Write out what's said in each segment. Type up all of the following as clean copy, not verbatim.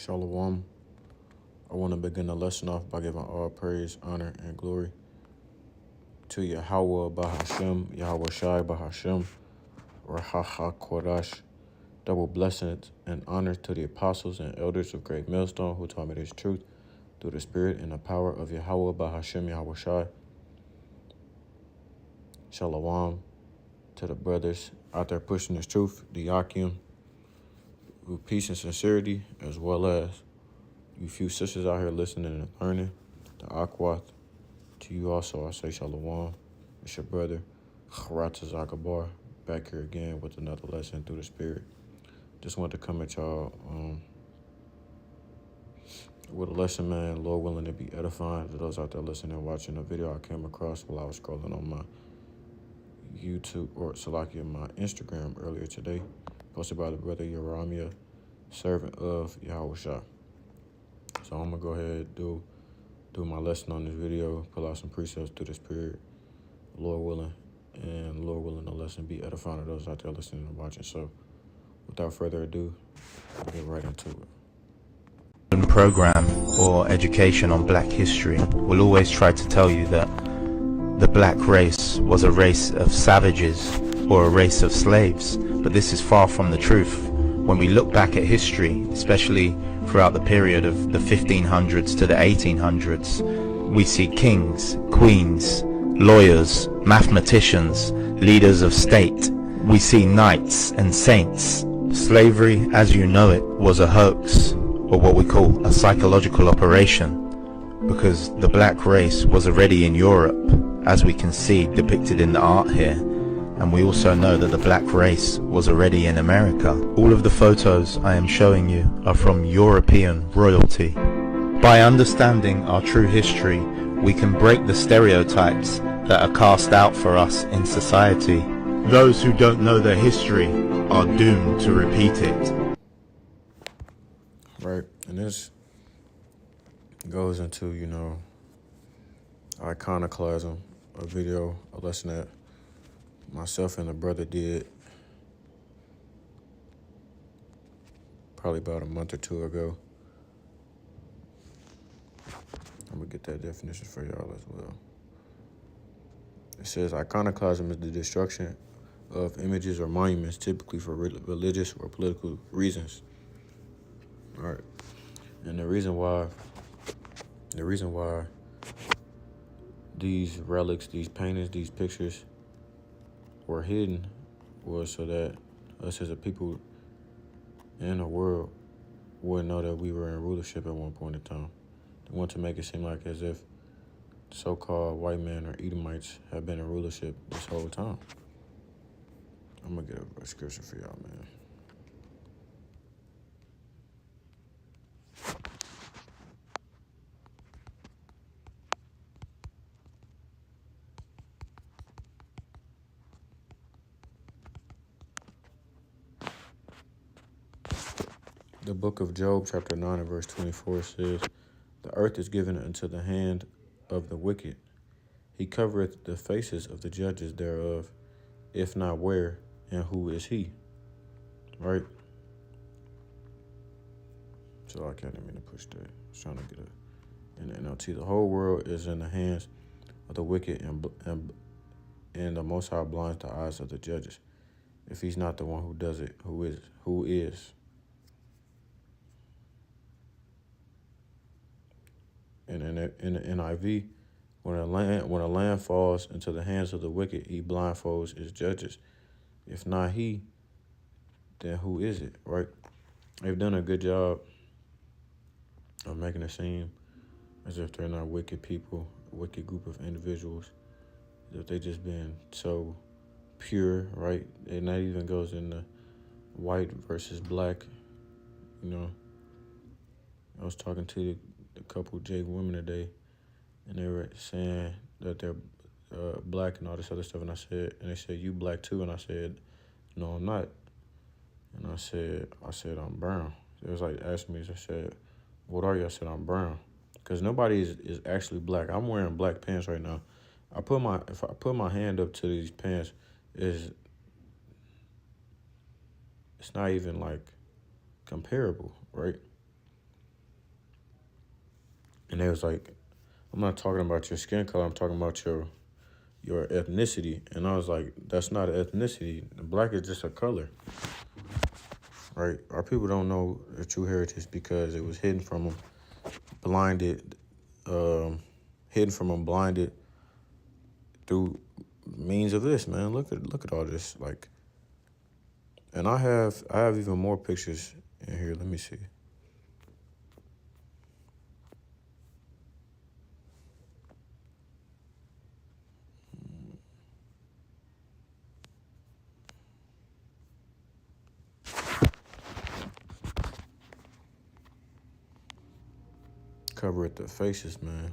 Shalom. I want to begin the lesson off by giving all praise, honor, and glory to Yahweh Bahashem, Yahweh Shai Bahashem, Rahaha Kodash. Double blessings and honor to the apostles and elders of Great Millstone who taught me this truth through the spirit and the power of Yahweh Bahashem, Yahweh Shai. Shalom to the brothers out there pushing this truth, the Yakim, with peace and sincerity, as well as you few sisters out here listening and learning, the Akwath. To you also, I say Shalom. It's your brother, Kharatza Zakabar, back here again with another lesson through the Spirit. Just wanted to come at y'all with a lesson, man, Lord willing to be edifying to those out there listening and watching a video I came across while I was scrolling on my YouTube, or Salakia, my Instagram earlier today, posted by the brother Yeramia, servant of Yahweh Shah. So I'm going to go ahead and do my lesson on this video, pull out some precepts through the Spirit, Lord willing, and Lord willing, the lesson be edifying to those out there listening and watching. So without further ado, I'll get right into it. Program or education on black history will always try to tell you that the black race was a race of savages or a race of slaves, but this is far from the truth. When we look back at history, especially throughout the period of the 1500s to the 1800s, we see kings, queens, lawyers, mathematicians, leaders of state. We see knights and saints. Slavery, as you know it, was a hoax, or what we call a psychological operation, because the black race was already in Europe, as we can see depicted in the art here. And we also know that the black race was already in America. All of the photos I am showing you are from European royalty. By understanding our true history, we can break the stereotypes that are cast out for us in society. Those who don't know their history are doomed to repeat it. Right, and this goes into, iconoclasm, a video, a lesson that myself and a brother did probably about a month or two ago. I'm going to get that definition for y'all as well. It says iconoclasm is the destruction of images or monuments, typically for religious or political reasons. All right. And the reason why these relics, these paintings, these pictures were hidden was so that us as a people in the world wouldn't know that we were in rulership at one point in time. They want to make it seem like as if so-called white men or Edomites have been in rulership this whole time. I'm going to get a scripture for y'all, man. The book of Job, chapter 9 and verse 24 says, "The earth is given into the hand of the wicked. He covereth the faces of the judges thereof, if not where, and who is he?" Right? So I can't mean to push that. I was trying to get in the NLT. The whole world is in the hands of the wicked, and the Most High blinds the eyes of the judges. If he's not the one who does it, who is? And in the NIV, when a land falls into the hands of the wicked, he blindfolds his judges. If not he, then who is it, right? They've done a good job of making it seem as if they're not wicked people, a wicked group of individuals, that they just been so pure, right? And that even goes in the white versus black. I was talking to the couple J women today, and they were saying that they're black and all this other stuff, and they said, "You black too?" And I said, "No, I'm not." And I said, "I'm brown." It was like asking me, I said, "What are you?" I said, "I'm brown." Because nobody is actually black. I'm wearing black pants right now. If I put my hand up to these pants, it's not even like comparable, right? And they was like, I'm not talking about your skin color, I'm talking about your ethnicity. And I was like, that's not an ethnicity. Black is just a color, right? Our people don't know their true heritage because it was hidden from them, blinded, blinded through means of this, man. Look at all this, like, and I have even more pictures in here. Let me see. Cover it the faces, man.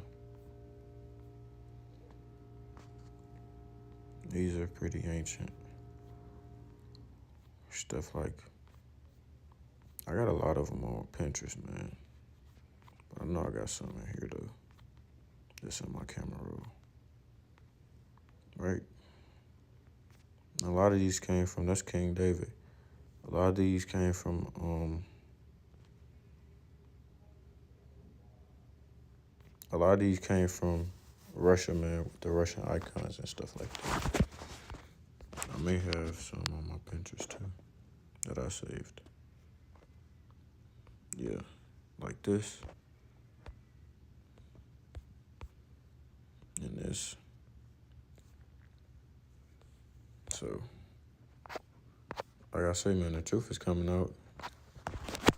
These are pretty ancient. Stuff like, I got a lot of them on Pinterest, man. But I know I got some in here, though. That's in my camera roll. Right? A lot of these came from, that's King David. A lot of these came from, Russia, man, with the Russian icons and stuff like that. I may have some on my Pinterest, too, that I saved. Yeah, like this. And this. So, like I say, man, the truth is coming out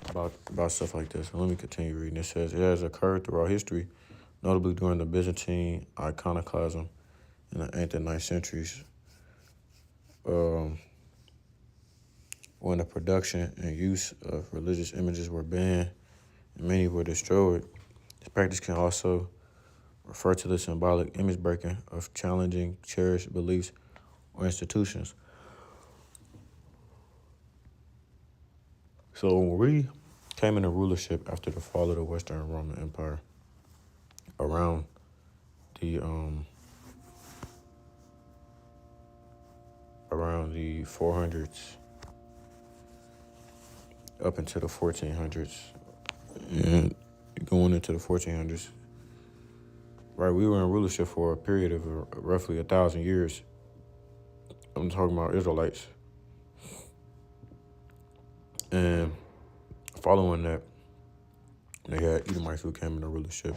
about stuff like this. Let me continue reading. It says, it has occurred throughout history, notably during the Byzantine iconoclasm in the 8th and 9th centuries, when the production and use of religious images were banned and many were destroyed. This practice can also refer to the symbolic image breaking of challenging cherished beliefs or institutions. So when we came into rulership after the fall of the Western Roman Empire, around the 400s up into the 1400s and going into the 1400s, right? We were in rulership for a period of roughly 1,000 years. I'm talking about Israelites. And following that, they had Edomites who came into rulership,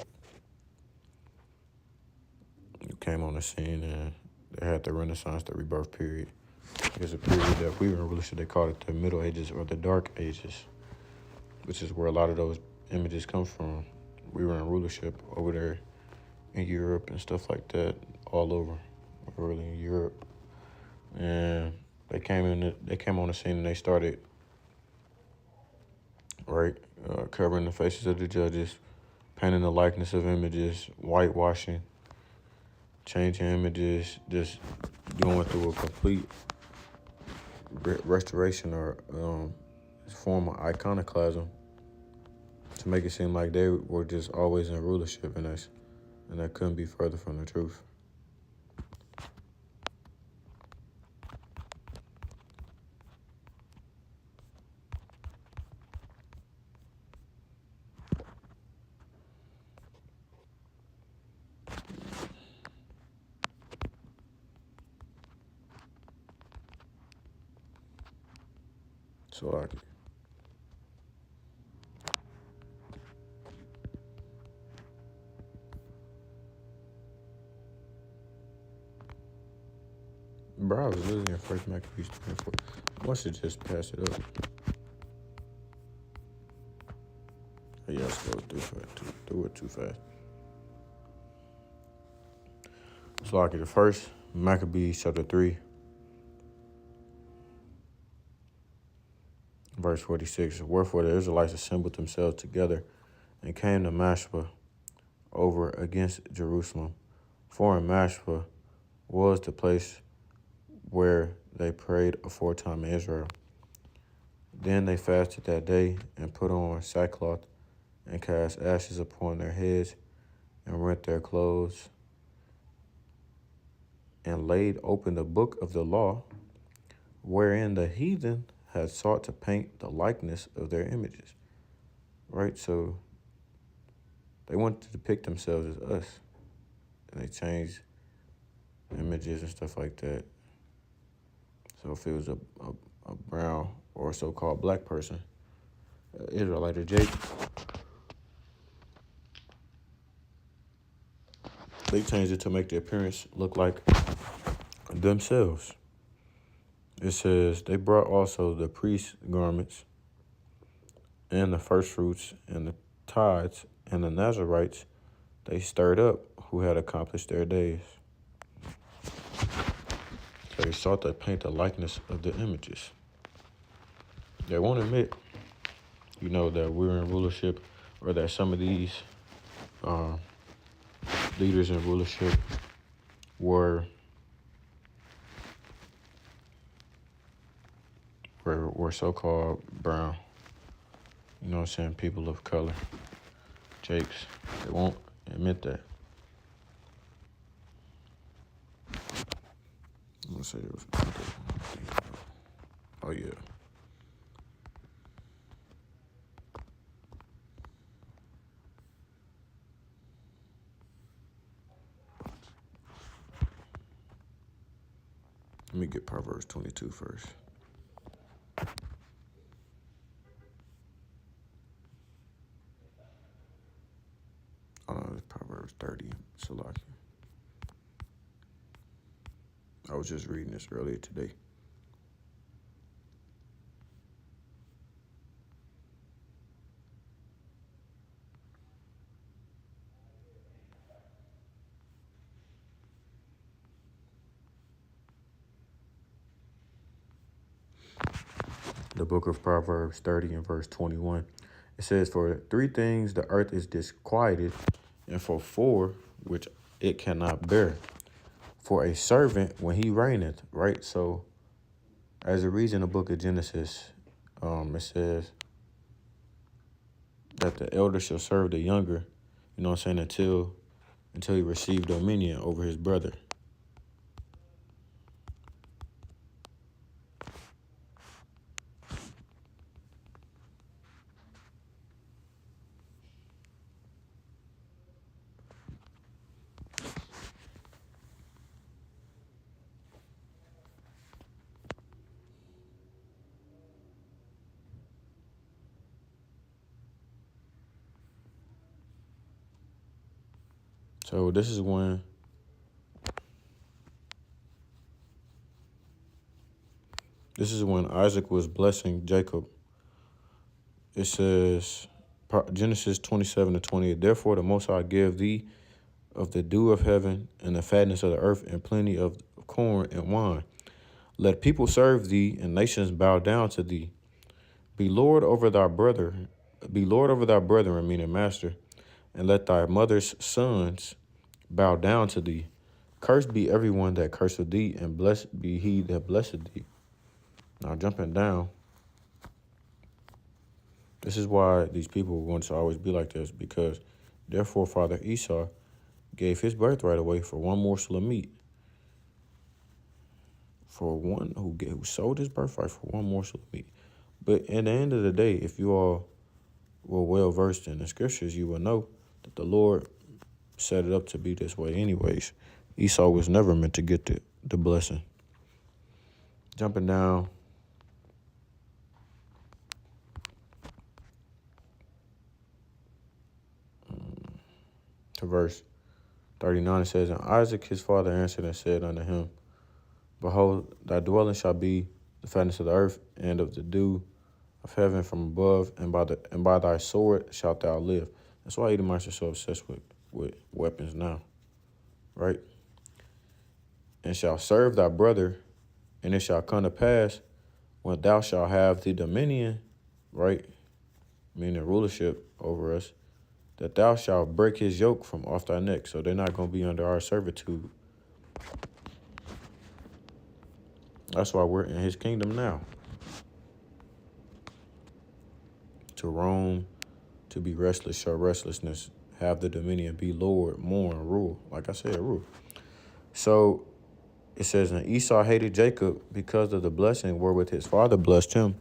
who came on the scene, and they had the Renaissance, the rebirth period. There's a period that we were in rulership, they called it the Middle Ages or the Dark Ages, which is where a lot of those images come from. We were in rulership over there in Europe and stuff like that, all over, early in Europe. And they came on the scene and they started, right, covering the faces of the judges, painting the likeness of images, whitewashing, changing images, just going through a complete restoration or form of iconoclasm to make it seem like they were just always in rulership, and that couldn't be further from the truth. So like, bro, I was literally in First Maccabees 24. I must have just passed it up. Yeah, I scrolled through it too fast. So like the first Maccabees chapter 3, verse 46. Wherefore the Israelites assembled themselves together and came to Mashpah over against Jerusalem. For in Mashpah was the place where they prayed aforetime in Israel. Then they fasted that day and put on sackcloth and cast ashes upon their heads and rent their clothes and laid open the book of the law, wherein the heathen had sought to paint the likeness of their images. Right? So They want to depict themselves as us. And they change images and stuff like that. So if it was a brown or a so-called black person, Israelite or Jake, they changed it to make the appearance look like themselves. It says, they brought also the priest's garments and the first fruits and the tithes and the Nazarites they stirred up who had accomplished their days. So they sought to paint the likeness of the images. They won't admit, that we're in rulership, or that some of these leaders in rulership were so-called brown. You know what I'm saying? People of color. Jakes. They won't admit that. I'm gonna say it was. Oh yeah. Let me get Proverbs 22 first. Oh no, it's Proverbs 30. Salaki. I was just reading this earlier today. The book of Proverbs 30 and verse 21. It says, for 3 things the earth is disquieted, and for 4 which it cannot bear. For a servant when he reigneth, right? So as it reads in the book of Genesis, it says that the elder shall serve the younger, until he receive dominion over his brother. So this is when Isaac was blessing Jacob. It says, Genesis 27-20, therefore the Most High give thee of the dew of heaven and the fatness of the earth and plenty of corn and wine. Let people serve thee and nations bow down to thee. Be Lord over thy brethren, meaning master, and let thy mother's sons bow down to thee. Cursed be everyone that curseth thee, and blessed be he that blesseth thee. Now jumping down, this is why these people are going to always be like this, because their forefather Esau gave his birthright away for one morsel of meat. For one who sold his birthright for one morsel of meat. But at the end of the day, if you all were well versed in the scriptures, you will know that the Lord set it up to be this way anyways. Esau was never meant to get the blessing. Jumping down to verse 39, it says, and Isaac his father answered and said unto him, behold, thy dwelling shall be the fatness of the earth and of the dew of heaven from above, and by thy sword shalt thou live. That's why Edomites are so obsessed with weapons now, right? And shall serve thy brother, and it shall come to pass when thou shalt have the dominion, right, meaning rulership over us, that thou shalt break his yoke from off thy neck. So they're not going to be under our servitude. That's why we're in his kingdom now. To roam, to be restless, show restlessness, have the dominion, be Lord, mourn, rule. Like I said, rule. So it says, and Esau hated Jacob because of the blessing wherewith his father blessed him.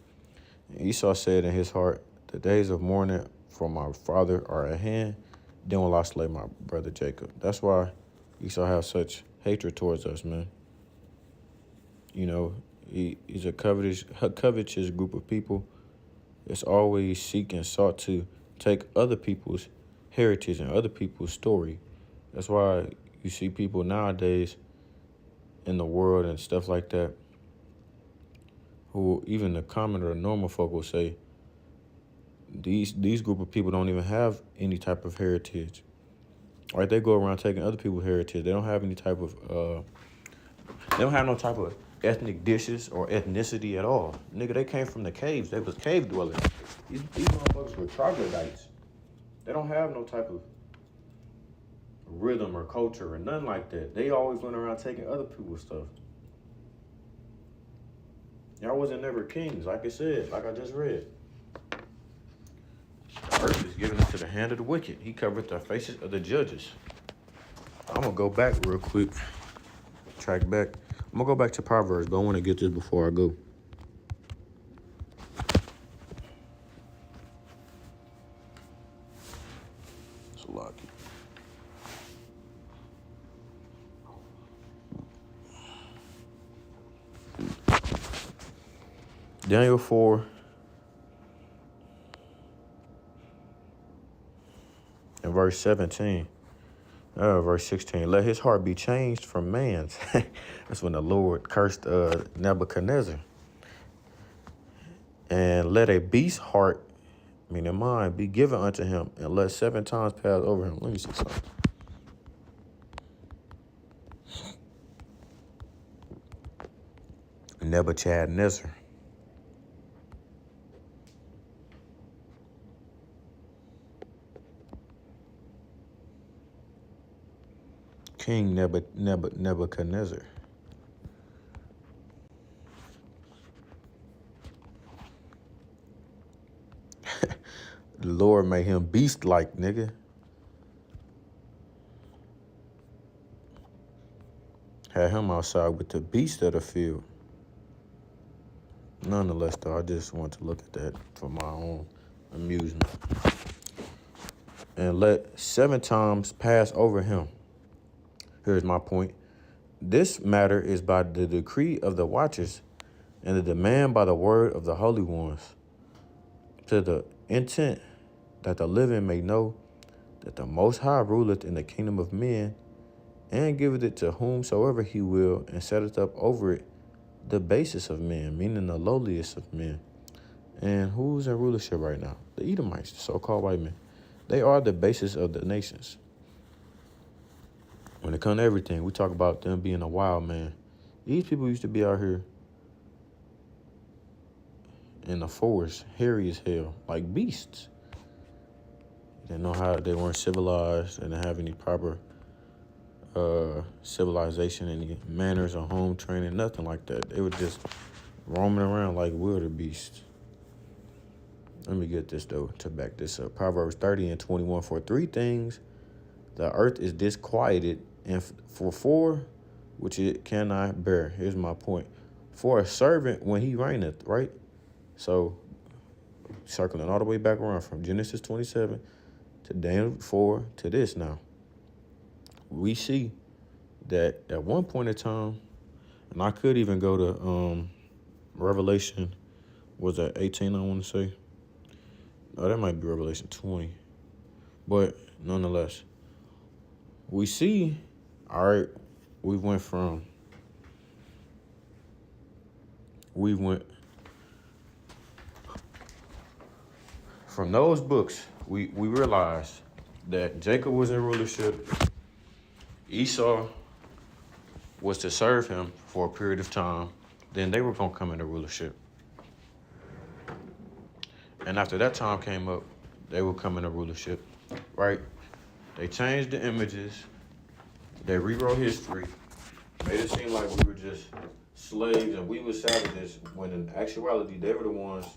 And Esau said in his heart, the days of mourning for my father are at hand, then will I slay my brother Jacob. That's why Esau has such hatred towards us, man. You know, he's a covetous group of people. It's always seek and sought to take other people's heritage and other people's story. That's why you see people nowadays in the world and stuff like that who even the common or normal folk will say these group of people don't even have any type of heritage. Right? They go around taking other people's heritage. They don't have any type of they don't have no type of ethnic dishes or ethnicity at all. Nigga, they came from the caves. They was cave dwellers. These motherfuckers were troglodytes. They don't have no type of rhythm or culture or nothing like that. They always went around taking other people's stuff. Y'all wasn't never kings, like it says, like I just read. The earth is given into the hand of the wicked. He covered the faces of the judges. I'm gonna go back real quick. Track back. I'm gonna go back to Proverbs, but I want to get this before I go. It's a lot. Daniel 4 and verse 17. Verse 16, let his heart be changed from man's. That's when the Lord cursed Nebuchadnezzar. And let a beast's heart, meaning mind, be given unto him, and let 7 times pass over him. Let me see something. Nebuchadnezzar. King Nebuchadnezzar. The Lord made him beast-like, nigga. Had him outside with the beast of the field. Nonetheless, though, I just want to look at that for my own amusement. And let 7 times pass over him. Here's my point. This matter is by the decree of the watchers and the demand by the word of the holy ones, to the intent that the living may know that the Most High ruleth in the kingdom of men, and giveth it to whomsoever he will, and setteth up over it the basis of men, meaning the lowliest of men. And who's in rulership right now? The Edomites, the so-called white men. They are the basis of the nations. When it comes to everything, we talk about them being a wild man. These people used to be out here in the forest, hairy as hell, like beasts. They didn't know how, they weren't civilized, they didn't have any proper civilization, any manners or home training, nothing like that. They were just roaming around like wildebeests. Let me get this, though, to back this up. Proverbs 30 and 21, for 3 things the earth is disquieted, and for 4 which it cannot bear. Here's my point. For a servant when he reigneth, right? So, circling all the way back around from Genesis 27 to Daniel 4 to this now. We see that at one point in time, and I could even go to Revelation, was that 18, I want to say? Oh, that might be Revelation 20. But nonetheless, we see, all right, we went from those books, we realized that Jacob was in rulership. Esau was to serve him for a period of time. Then they were going to come into rulership. And after that time came up, they would come into rulership, right? They changed the images. They rewrote history. Made it seem like we were just slaves and we were savages, when in actuality, they were the ones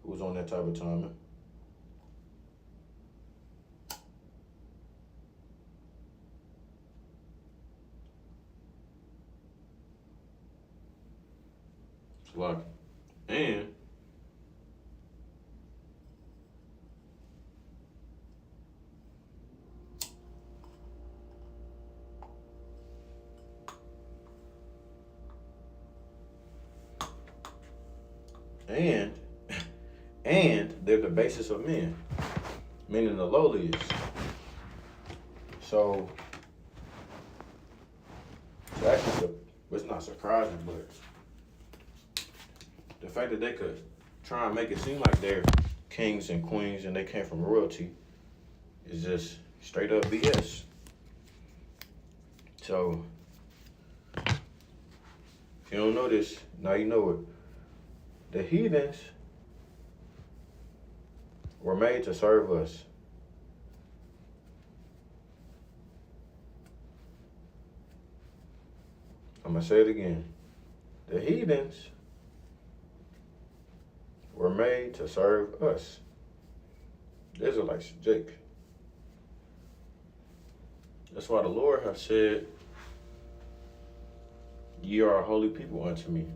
who was on that type of timing. Like, and and and they're the basis of men, meaning the lowliest. So actually, it's not surprising, but the fact that they could try and make it seem like they're kings and queens and they came from royalty is just straight up BS. So if you don't know this, now you know it. The heathens were made to serve us. I'm going to say it again. The heathens were made to serve us. The Israelites, Jake. That's why the Lord has said, ye are a holy people unto me.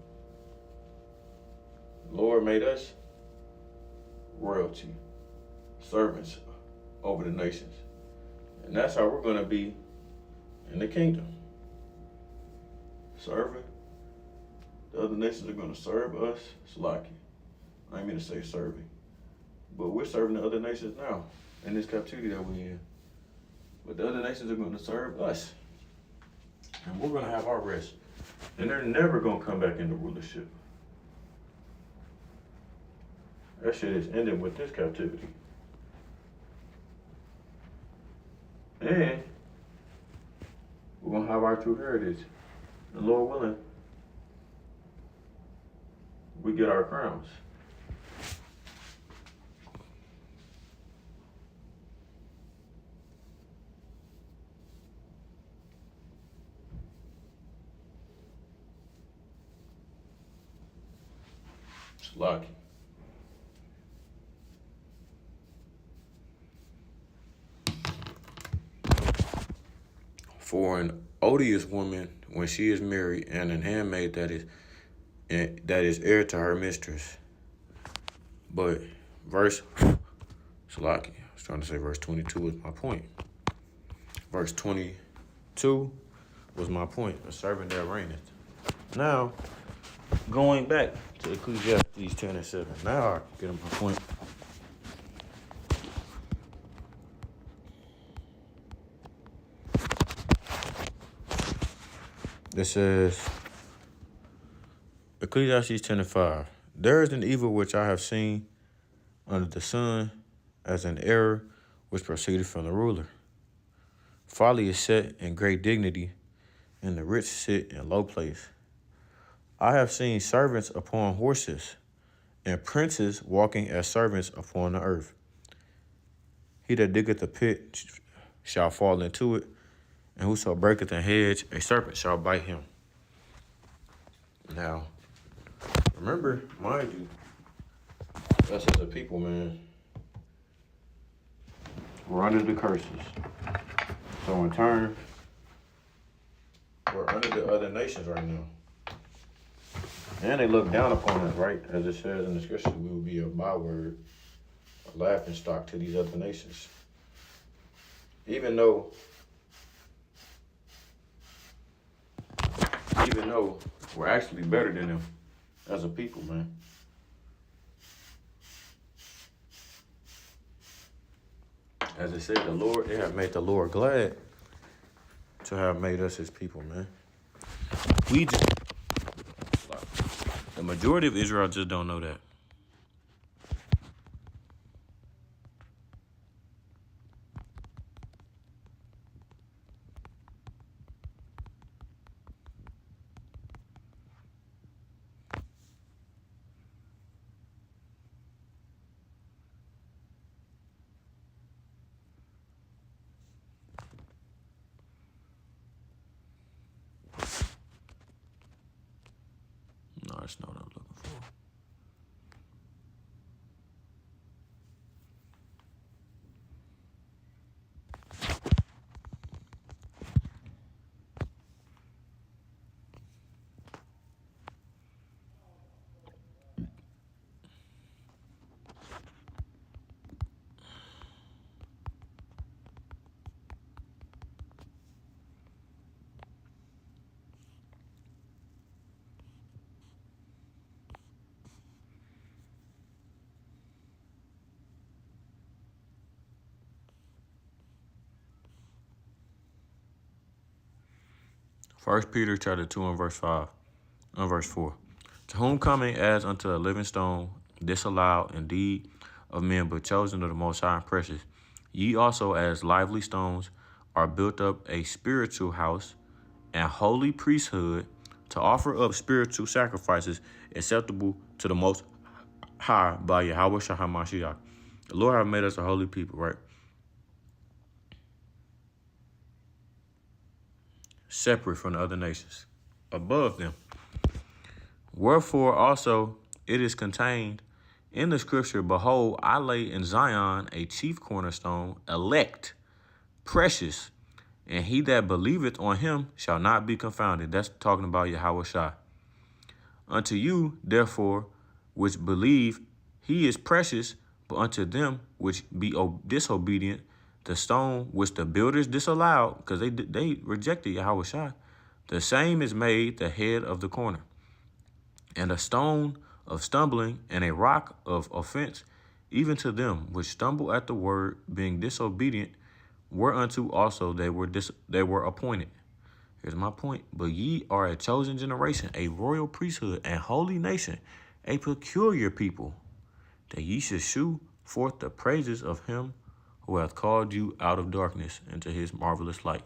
The Lord made us royalty, servants over the nations. And that's how we're going to be in the kingdom. Serving. The other nations are going to serve us. It's like, I ain't mean to say serving, but we're serving the other nations now in this captivity that we're in. But the other nations are going to serve us. And we're going to have our rest. And they're never going to come back into rulership. That shit is ending with this captivity. And we're going to have our true heritage. And Lord willing, we get our crowns. It's lucky. For an odious woman, when she is married, and an handmaid that is heir to her mistress. But verse, Salaki, I was trying to say verse 22 is my point. Verse 22 was my point, a servant that reigneth. Now, going back to Ecclesiastes 10 and 7, now I get my point. It says, Ecclesiastes 10 and 5, there is an evil which I have seen under the sun, as an error which proceeded from the ruler. Folly is set in great dignity, and the rich sit in low place. I have seen servants upon horses, and princes walking as servants upon the earth. He that diggeth a pit shall fall into it, and whoso breaketh a hedge, a serpent shall bite him. Now, remember, mind you, us as a people, man, we're under the curses. So in turn, we're under the other nations right now. And they look down upon us, right? As it says in the scripture, we will be a byword, a laughing stock to these other nations. Even though we're actually better than them as a people, man. As it said, they have made the Lord glad to have made us his people, man. The majority of Israel just don't know that. No, that's not what I'm looking for. 1 Peter chapter 2 and verse 5, and verse 4. To whom coming as unto a living stone, disallowed indeed of men, but chosen of the Most High and precious. Ye also, as lively stones, are built up a spiritual house and holy priesthood, to offer up spiritual sacrifices acceptable to the Most High by Yahweh Shah HaMashiach. The Lord have made us a holy people, right? Separate from the other nations, above them. Wherefore also it is contained in the scripture, behold, I lay in Zion a chief cornerstone, elect, precious, and he that believeth on him shall not be confounded. That's talking about Yahweh Shai. Unto you, therefore, which believe, he is precious, but unto them which be disobedient, the stone which the builders disallowed, because they rejected Yahweh Shai, the same is made the head of the corner, and a stone of stumbling and a rock of offense, even to them which stumble at the word, being disobedient, whereunto also they were appointed. Here's my point. But ye are a chosen generation, a royal priesthood, and holy nation, a peculiar people, that ye should shew forth the praises of him who hath called you out of darkness into his marvelous light,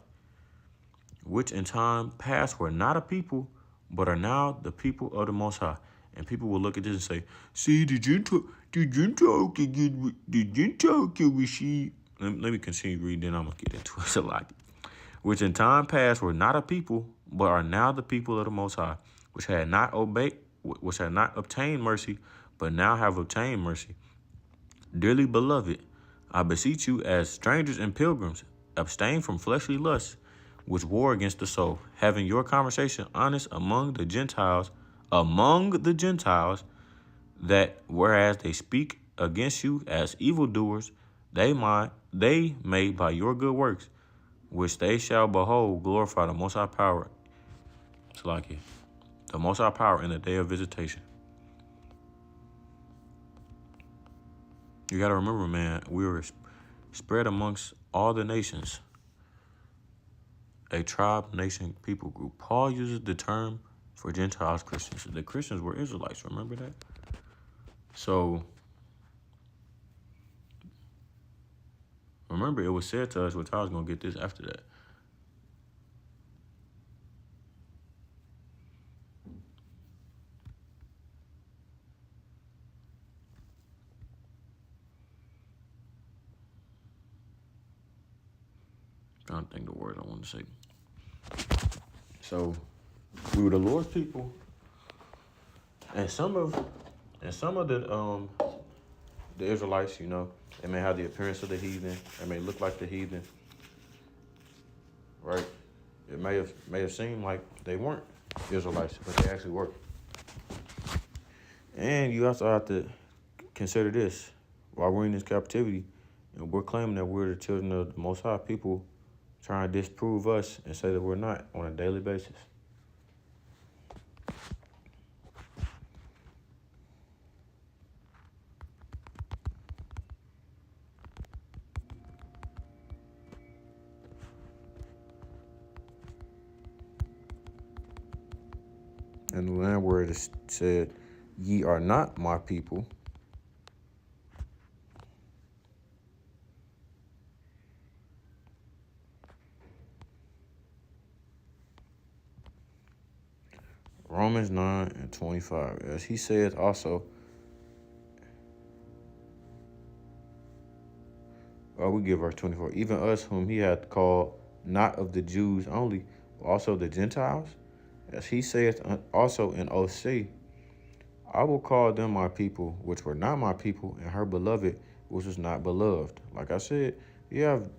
which in time past were not a people, but are now the people of the Most High. And people will look at this and say, see, the Gentile can receive. Let me continue reading, then I'm going to get into it. So which in time past were not a people, but are now the people of the Most High, which had not obtained mercy, but now have obtained mercy. Dearly beloved, I beseech you, as strangers and pilgrims, abstain from fleshly lusts, which war against the soul, having your conversation honest among the Gentiles, that whereas they speak against you as evildoers, they may by your good works, which they shall behold, glorify the Most High power. It's like it. The Most High power in the day of visitation. You got to remember, man, we were spread amongst all the nations. A tribe, nation, people group. Paul uses the term for Gentiles, Christians. The Christians were Israelites. Remember that? So, remember, it was said to us, which I was going to get this after that. I'm trying to think the word I want to say. So, we were the Lord's people, and some of the Israelites, you know, they may have the appearance of the heathen, they may look like the heathen, right? It may have seemed like they weren't Israelites, but they actually were. And you also have to consider this: while we're in this captivity, and we're claiming that we're the children of the Most High, people trying to disprove us and say that we're not on a daily basis. And the land where it is said, ye are not my people. Romans 9 and 25. As he said also, we give verse 24. Even us whom he hath called, not of the Jews only, but also the Gentiles. As he saith also in OC, I will call them my people, which were not my people, and her beloved, which was not beloved. Like I said, you have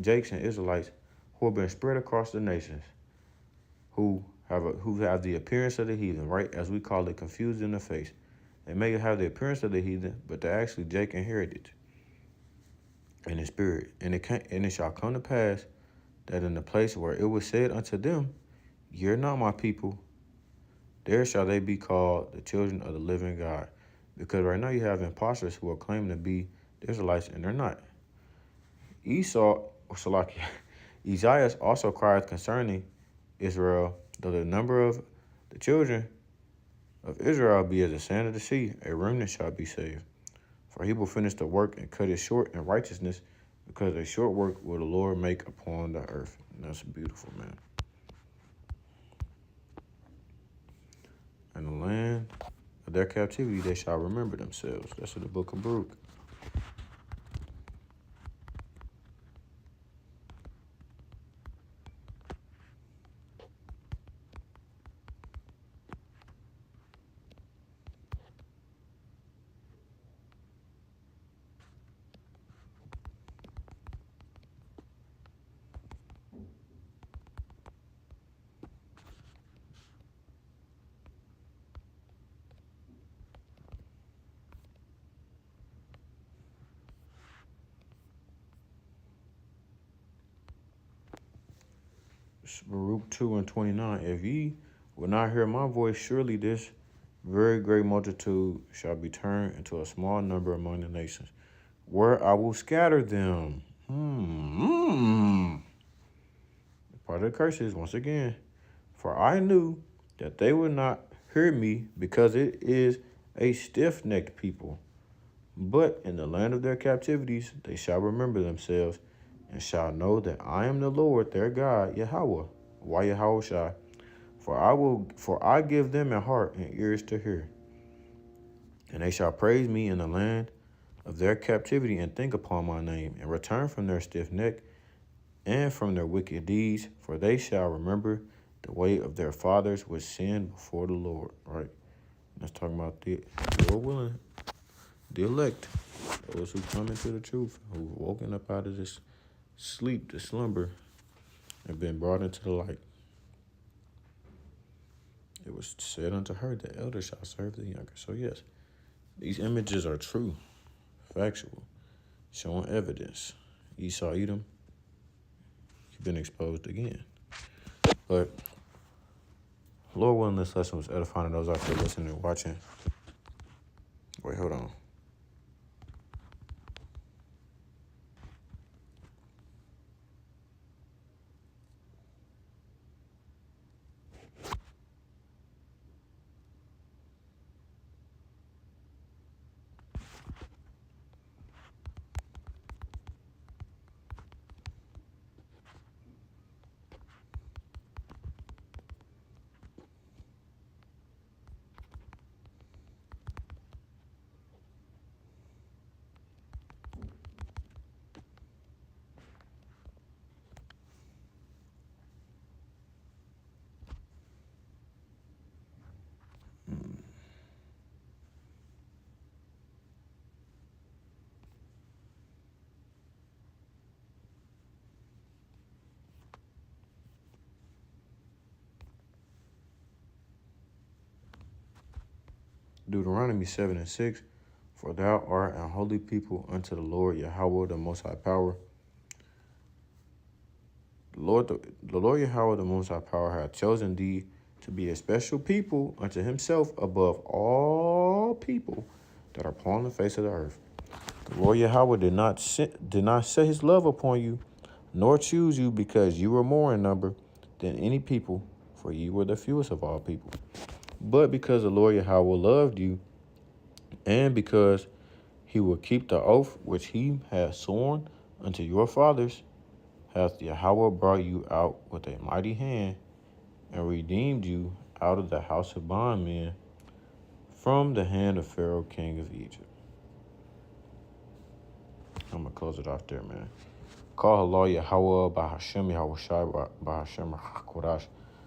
Jakes and Israelites who have been spread across the nations, who have the appearance of the heathen, right? As we call it, confused in the face. They may have the appearance of the heathen, but they're actually Jake and heritage in the spirit. And it shall come to pass that in the place where it was said unto them, you're not my people, there shall they be called the children of the living God. Because right now you have imposters who are claiming to be the Israelites, and they're not. Isaiah also cried concerning Israel, though the number of the children of Israel be as the sand of the sea, a remnant shall be saved. For he will finish the work and cut it short in righteousness, because a short work will the Lord make upon the earth. And that's beautiful, man. And the land of their captivity, they shall remember themselves. That's in the book of Baruch. Baruch 2:29. If ye will not hear my voice, surely this very great multitude shall be turned into a small number among the nations, where I will scatter them. Part of the curses, once again. For I knew that they would not hear me, because it is a stiff-necked people. But in the land of their captivities they shall remember themselves, and shall know that I am the Lord their God, Yahweh. Why Yahweh Shai? For I give them a heart and ears to hear. And they shall praise me in the land of their captivity, and think upon my name, and return from their stiff neck and from their wicked deeds, for they shall remember the way of their fathers which sinned before the Lord. Right? Let's talk about the Lord willing, the elect, those who come into the truth, who've woken up out of this sleep, the slumber, and been brought into the light. It was said unto her, the elder shall serve the younger. So yes, these images are true, factual, showing evidence. Esau, Edom, you've been exposed again. But Lord willing, this lesson was edifying to those out there listening and watching. Wait, hold on. Deuteronomy 7:6. For thou art an holy people unto the Lord Yahweh, the Most High Power. The Lord Yahweh, the Most High Power, hath chosen thee to be a special people unto himself above all people that are upon the face of the earth. The Lord Yahweh did not set his love upon you, nor choose you because you were more in number than any people, for you were the fewest of all people. But because the Lord Yahweh loved you, and because he will keep the oath which he has sworn unto your fathers, hath Yahweh brought you out with a mighty hand, and redeemed you out of the house of bondmen, from the hand of Pharaoh king of Egypt. I'm going to close it off there, man. Call Allah Yahweh by Hashem Yahweh Shai by Hashem HaKodash.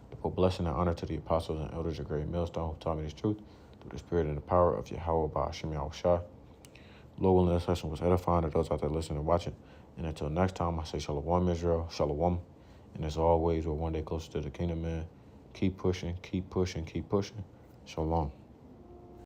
To put blessing and honor to the apostles and elders of Great Millstone who taught me this truth through the spirit and the power of Yahweh by Hashem Yahweh Shai. Lord willing, this lesson was edifying to those out there listening and watching. And until next time, I say Shalom Israel, Shalom. And as always, we're one day closer to the kingdom, man. Keep pushing, keep pushing, keep pushing. Shalom.